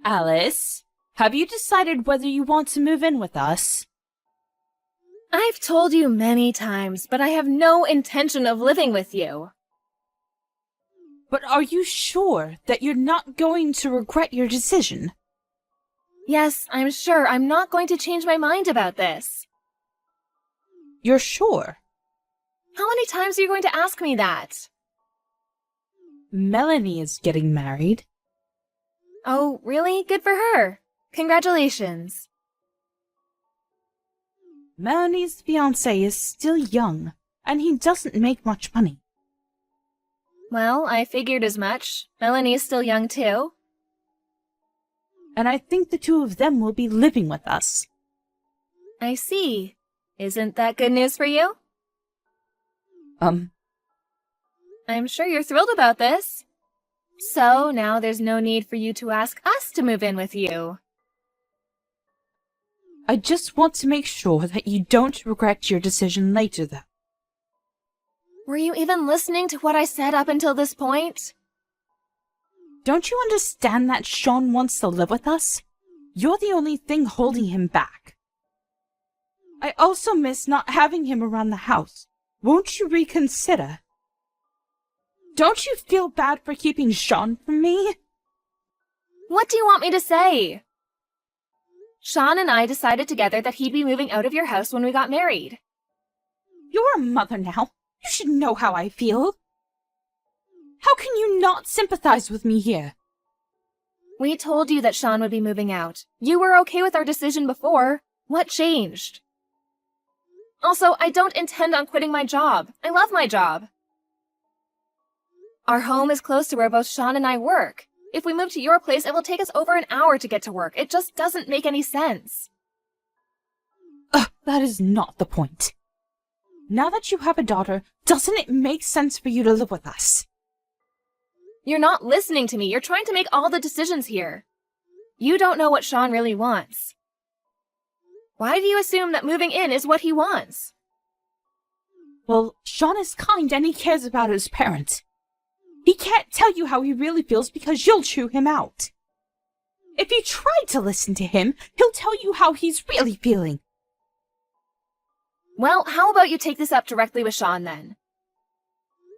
Alice, have you decided whether you want to move in with us? I've told you many times, but I have no intention of living with you. But are you sure that you're not going to regret your decision? Yes, I'm sure I'm not going to change my mind about this. You're sure? How many times are you going to ask me that? Melanie is getting married. Oh, really? Good for her. Congratulations. Melanie's fiancé is still young, and he doesn't make much money. Well, I figured as much. Melanie is still young, too. And I think the two of them will be living with us. I see. Isn't that good news for you? I'm sure you're thrilled about this. So, now there's no need for you to ask us to move in with you. I just want to make sure that you don't regret your decision later, though. Were you even listening to what I said up until this point? Don't you understand that Sean wants to live with us? You're the only thing holding him back. I also miss not having him around the house. Won't you reconsider? Don't you feel bad for keeping Sean from me? What do you want me to say? Sean and I decided together that he'd be moving out of your house when we got married. You're a mother now. You should know how I feel. How can you not sympathize with me here? We told you that Sean would be moving out. You were okay with our decision before. What changed? Also, I don't intend on quitting my job. I love my job. Our home is close to where both Sean and I work. If we move to your place, it will take us over an hour to get to work. It just doesn't make any sense. That is not the point. Now that you have a daughter, doesn't it make sense for you to live with us? You're not listening to me. You're trying to make all the decisions here. You don't know what Sean really wants. Why do you assume that moving in is what he wants? Well, Sean is kind and he cares about his parents. He can't tell you how he really feels because you'll chew him out. If you try to listen to him, he'll tell you how he's really feeling. Well, how about you take this up directly with Sean then?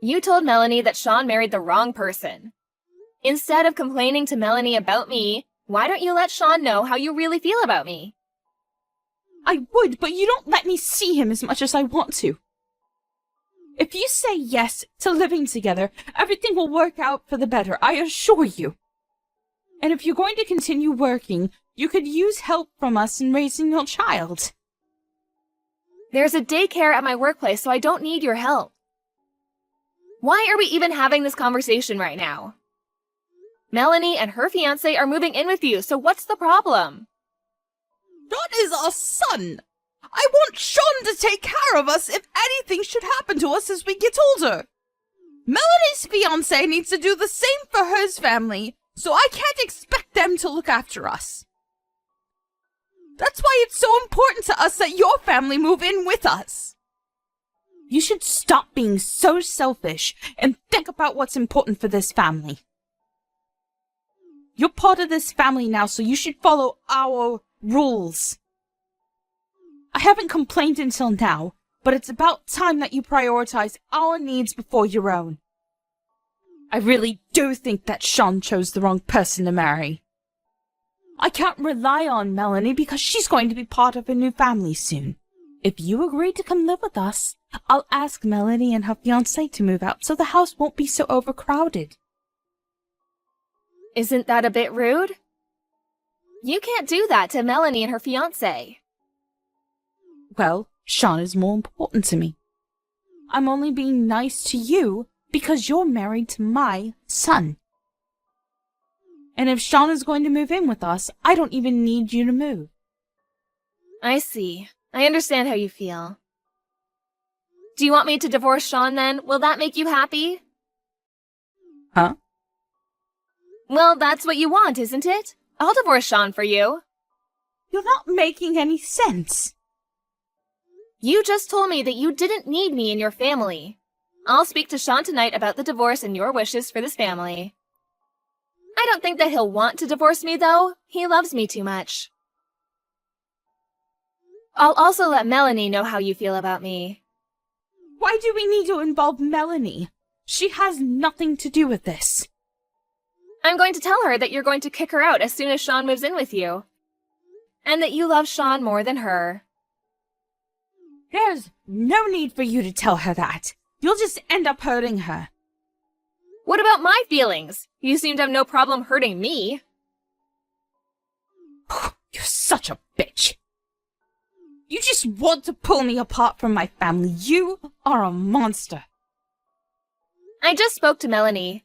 You told Melanie that Sean married the wrong person. Instead of complaining to Melanie about me, why don't you let Sean know how you really feel about me? I would, but you don't let me see him as much as I want to. If you say yes to living together, everything will work out for the better, I assure you. And if you're going to continue working, you could use help from us in raising your child. There's a daycare at my workplace, so I don't need your help. Why are we even having this conversation right now? Melanie and her fiancé are moving in with you, so what's the problem? That is our son! I want Sean to take care of us if anything should happen to us as we get older. Melanie's fiancé needs to do the same for hers family, so I can't expect them to look after us. That's why it's so important to us that your family move in with us. You should stop being so selfish and think about what's important for this family. You're part of this family now, so you should follow our rules. I haven't complained until now, but it's about time that you prioritize our needs before your own. I really do think that Sean chose the wrong person to marry. I can't rely on Melanie because she's going to be part of a new family soon. If you agree to come live with us, I'll ask Melanie and her fiancé to move out so the house won't be so overcrowded. Isn't that a bit rude? You can't do that to Melanie and her fiancé. Well, Sean is more important to me. I'm only being nice to you because you're married to my son. And if Sean is going to move in with us, I don't even need you to move. I see. I understand how you feel. Do you want me to divorce Sean then? Will that make you happy? Huh? Well, that's what you want, isn't it? I'll divorce Sean for you. You're not making any sense. You just told me that you didn't need me in your family. I'll speak to Sean tonight about the divorce and your wishes for this family. I don't think that he'll want to divorce me, though. He loves me too much. I'll also let Melanie know how you feel about me. Why do we need to involve Melanie? She has nothing to do with this. I'm going to tell her that you're going to kick her out as soon as Sean moves in with you. And that you love Sean more than her. There's no need for you to tell her that. You'll just end up hurting her. What about my feelings? You seem to have no problem hurting me. You're such a bitch. You just want to pull me apart from my family. You are a monster. I just spoke to Melanie.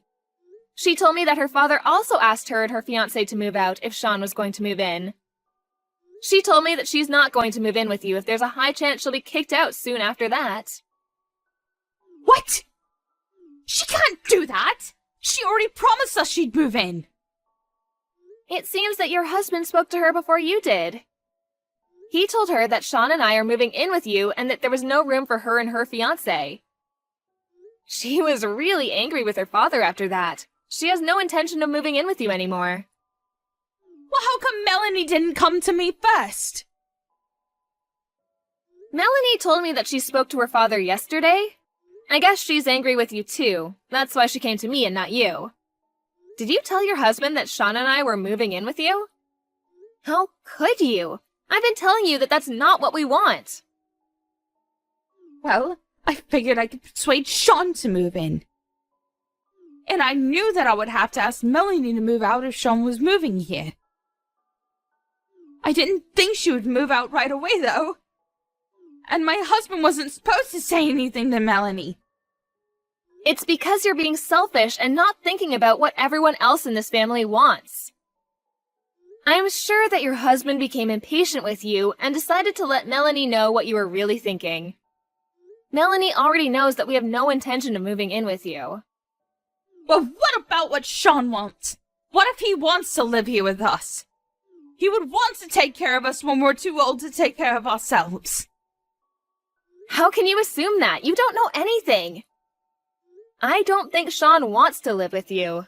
She told me that her father also asked her and her fiancé to move out if Sean was going to move in. She told me that she's not going to move in with you if there's a high chance she'll be kicked out soon after that. What? She can't do that! She already promised us she'd move in! It seems that your husband spoke to her before you did. He told her that Sean and I are moving in with you and that there was no room for her and her fiancé. She was really angry with her father after that. She has no intention of moving in with you anymore. Well, how come Melanie didn't come to me first? Melanie told me that she spoke to her father yesterday. I guess she's angry with you too. That's why she came to me and not you. Did you tell your husband that Sean and I were moving in with you? How could you? I've been telling you that that's not what we want. Well, I figured I could persuade Sean to move in. And I knew that I would have to ask Melanie to move out if Sean was moving here. I didn't think she would move out right away, though. And my husband wasn't supposed to say anything to Melanie. It's because you're being selfish and not thinking about what everyone else in this family wants. I'm sure that your husband became impatient with you and decided to let Melanie know what you were really thinking. Melanie already knows that we have no intention of moving in with you. But what about what Sean wants? What if he wants to live here with us? He would want to take care of us when we're too old to take care of ourselves. How can you assume that? You don't know anything. I don't think Sean wants to live with you.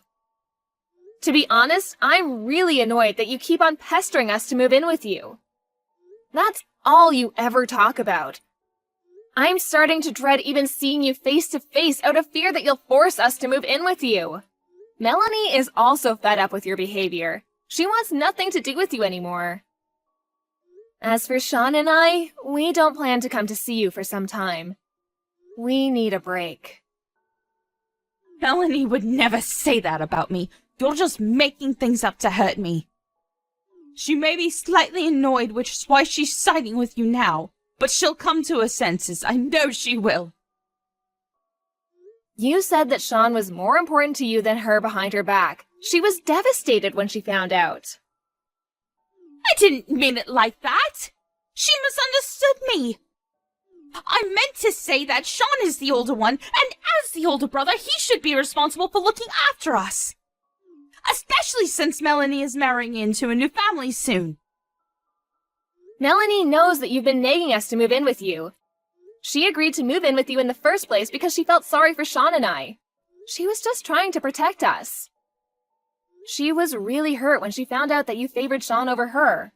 To be honest, I'm really annoyed that you keep on pestering us to move in with you. That's all you ever talk about. I'm starting to dread even seeing you face to face out of fear that you'll force us to move in with you. Melanie is also fed up with your behavior. She wants nothing to do with you anymore. As for Sean and I, we don't plan to come to see you for some time. We need a break. Melanie would never say that about me. You're just making things up to hurt me. She may be slightly annoyed, which is why she's siding with you now. But she'll come to her senses. I know she will. You said that Sean was more important to you than her behind her back. She was devastated when she found out. I didn't mean it like that. She misunderstood me. I meant to say that Sean is the older one, and as the older brother, he should be responsible for looking after us. Especially since Melanie is marrying into a new family soon. Melanie knows that you've been nagging us to move in with you. She agreed to move in with you in the first place because she felt sorry for Sean and I. She was just trying to protect us. She was really hurt when she found out that you favored Sean over her.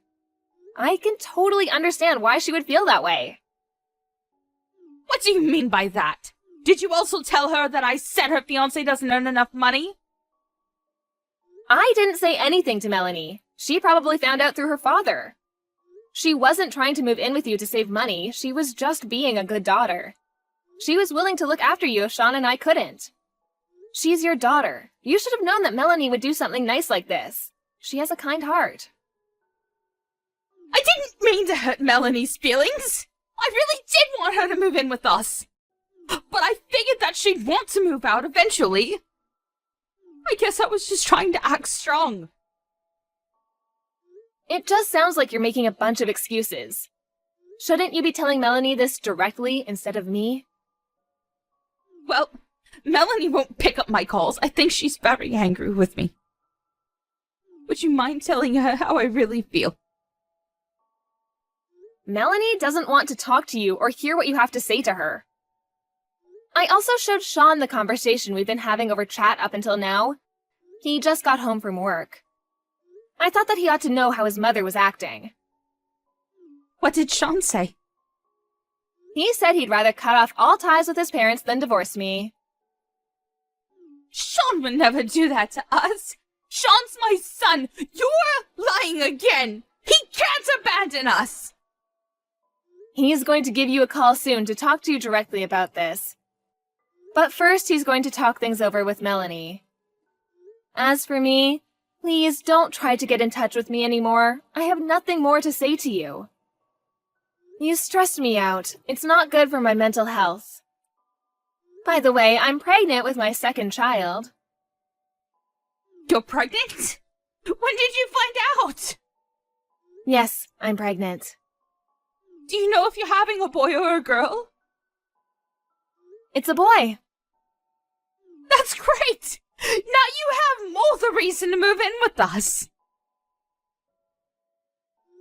I can totally understand why she would feel that way. What do you mean by that? Did you also tell her that I said her fiancé doesn't earn enough money? I didn't say anything to Melanie. She probably found out through her father. She wasn't trying to move in with you to save money. She was just being a good daughter. She was willing to look after you if Sean and I couldn't. She's your daughter. You should have known that Melanie would do something nice like this. She has a kind heart. I didn't mean to hurt Melanie's feelings. I really did want her to move in with us. But I figured that she'd want to move out eventually. I guess I was just trying to act strong. It just sounds like you're making a bunch of excuses. Shouldn't you be telling Melanie this directly instead of me? Well, Melanie won't pick up my calls. I think she's very angry with me. Would you mind telling her how I really feel? Melanie doesn't want to talk to you or hear what you have to say to her. I also showed Sean the conversation we've been having over chat up until now. He just got home from work. I thought that he ought to know how his mother was acting. What did Sean say? He said he'd rather cut off all ties with his parents than divorce me. Sean would never do that to us. Sean's my son. You're lying again. He can't abandon us. He's going to give you a call soon to talk to you directly about this. But first, he's going to talk things over with Melanie. As for me, please don't try to get in touch with me anymore. I have nothing more to say to you. You stressed me out. It's not good for my mental health. By the way, I'm pregnant with my second child. You're pregnant? When did you find out? Yes, I'm pregnant. Do you know if you're having a boy or a girl? It's a boy. That's great! Now you have more the reason to move in with us.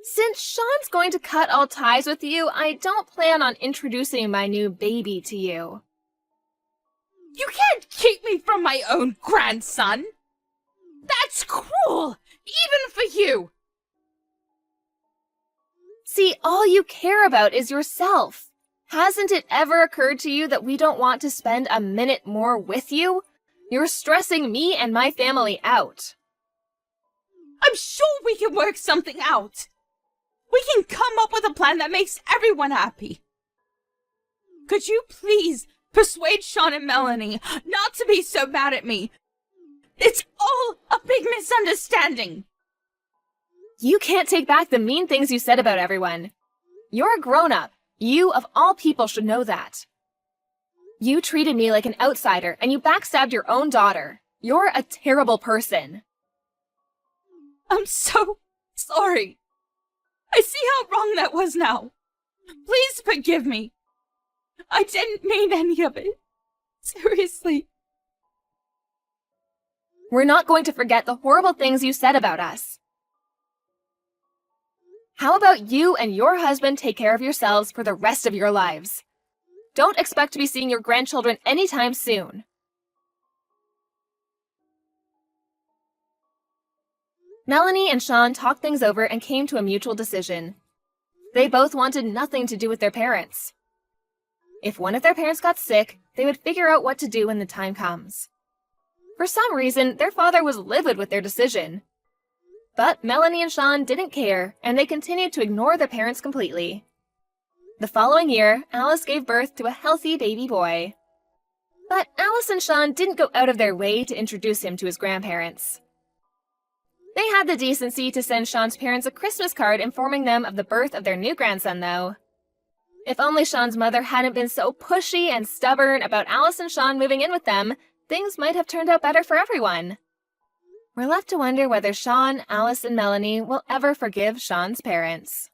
Since Sean's going to cut all ties with you, I don't plan on introducing my new baby to you. You can't keep me from my own grandson. That's cruel, even for you. See, all you care about is yourself. Hasn't it ever occurred to you that we don't want to spend a minute more with you? You're stressing me and my family out. I'm sure we can work something out. We can come up with a plan that makes everyone happy. Could you please persuade Sean and Melanie not to be so mad at me? It's all a big misunderstanding. You can't take back the mean things you said about everyone. You're a grown-up. You, of all people, should know that. You treated me like an outsider, and you backstabbed your own daughter. You're a terrible person. I'm so sorry. I see how wrong that was now. Please forgive me. I didn't mean any of it. Seriously. We're not going to forget the horrible things you said about us. How about you and your husband take care of yourselves for the rest of your lives? Don't expect to be seeing your grandchildren anytime soon. Melanie and Sean talked things over and came to a mutual decision. They both wanted nothing to do with their parents. If one of their parents got sick, they would figure out what to do when the time comes. For some reason, their father was livid with their decision. But Melanie and Sean didn't care, and they continued to ignore their parents completely. The following year, Alice gave birth to a healthy baby boy. But Alice and Sean didn't go out of their way to introduce him to his grandparents. They had the decency to send Sean's parents a Christmas card informing them of the birth of their new grandson, though. If only Sean's mother hadn't been so pushy and stubborn about Alice and Sean moving in with them, things might have turned out better for everyone. We're left to wonder whether Sean, Alice, and Melanie will ever forgive Sean's parents.